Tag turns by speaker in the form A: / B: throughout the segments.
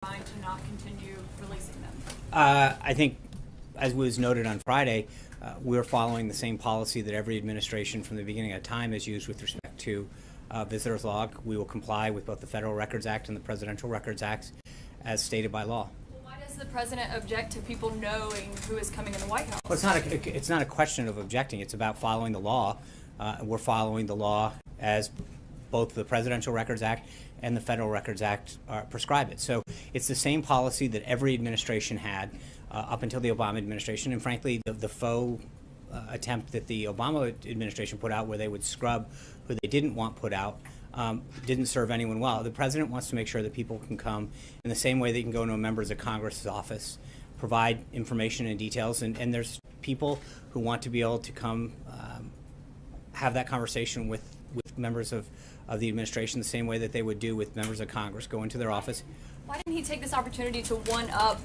A: trying to not continue releasing them?
B: I think, as was noted on Friday, we're following the same policy that every administration from the beginning of time has used with respect to visitors log. We will comply with both the Federal Records Act and the Presidential Records Act as stated by law.
A: Well, why does the president object to people knowing who is coming in the White House?
B: Well, it's not a question of objecting. It's about following the law. We're following the law as both the Presidential Records Act and the Federal Records Act prescribe it. So it's the same policy that every administration had up until the Obama administration, and frankly, the faux attempt that the Obama administration put out where they would scrub who they didn't want put out didn't serve anyone well. The president wants to make sure that people can come in the same way they can go into a members of Congress's office, provide information and details, and there's people who want to be able to come have that conversation with members of the administration the same way that they would do with members of Congress, go into their office.
A: Why didn't he take this opportunity to one-up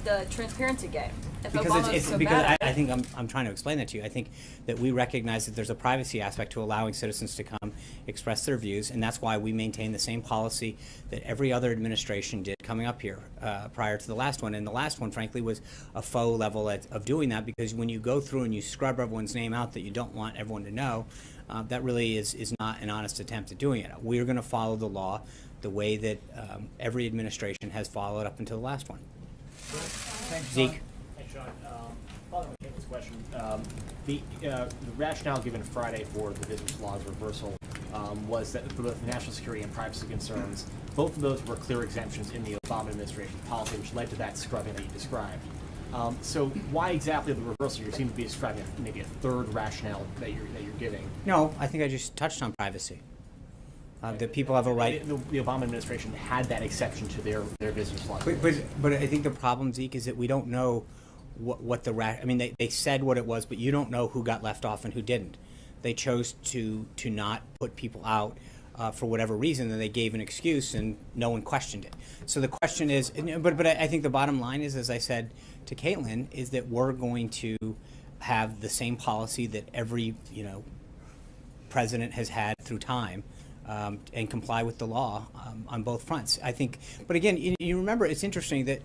A: the transparency game?
B: Because I think I'm trying to explain that to you. I think that we recognize that there's a privacy aspect to allowing citizens to come express their views, and that's why we maintain the same policy that every other administration did coming up here prior to the last one. And the last one, frankly, was a faux level of doing that, because when you go through and you scrub everyone's name out that you don't want everyone to know, that really is not an honest attempt at doing it. We're going to follow the law the way that every administration has followed up until the last one.
C: Thanks,
B: Zeke.
C: Thanks, Sean. Following Caitlin's question, the rationale given Friday for the visitors log's reversal was that for both national security and privacy concerns, both of those were clear exemptions in the Obama administration policy, which led to that scrubbing that you described. So why exactly the reversal? You seem to be describing maybe a third rationale that you're giving.
B: No, I think I just touched on privacy. That people have a right.
C: The Obama administration had that exception to their visitors log.
B: But I think the problem, Zeke, is that we don't know what the I mean, they said what it was, but you don't know who got left off and who didn't. They chose to not put people out for whatever reason, and they gave an excuse, and no one questioned it. So the question is, but I think the bottom line is, as I said to Caitlin, is that we're going to have the same policy that every president has had through time. And comply with the law on both fronts. I think, but again, you remember, it's interesting that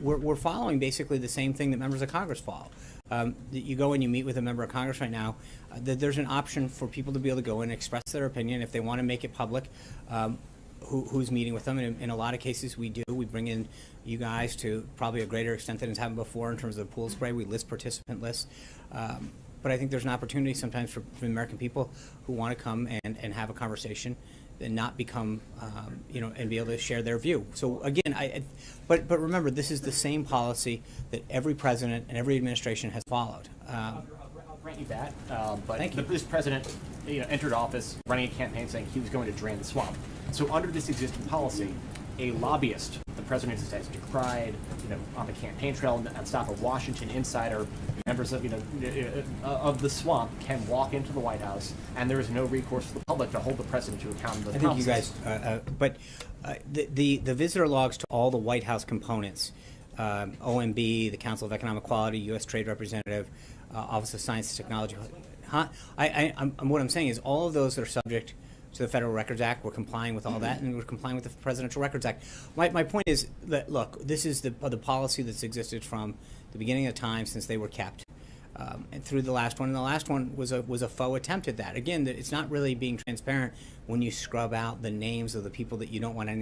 B: we're following basically the same thing that members of Congress follow. That you go and you meet with a member of Congress right now, that there's an option for people to be able to go and express their opinion if they want to make it public. Who's meeting with them? And in a lot of cases, we do. We bring in you guys to probably a greater extent than has happened before in terms of pool spray. We list participant lists. But I think there's an opportunity sometimes for the American people who want to come and have a conversation and not become, and be able to share their view. So again, but remember, this is the same policy that every president and every administration has followed.
C: I'll grant you that, but
B: Thank you.
C: This president entered office running a campaign saying he was going to drain the swamp. So under this existing policy, a lobbyist, the president has decried, on the campaign trail and stop a Washington insider, members of, of the swamp can walk into the White House, and there is no recourse to the public to hold the president to account.
B: I think you guys, the visitor logs to all the White House components, OMB, the Council of Economic Quality, U.S. Trade Representative, Office of Science and Technology. What I'm saying is all of those are subject to the Federal Records Act. We're complying with all that, and we're complying with the Presidential Records Act. My point is that, look, this is the policy that's existed from the beginning of time since they were kept, and through the last one. And the last one was a faux attempt at that. Again, it's not really being transparent when you scrub out the names of the people that you don't want anyone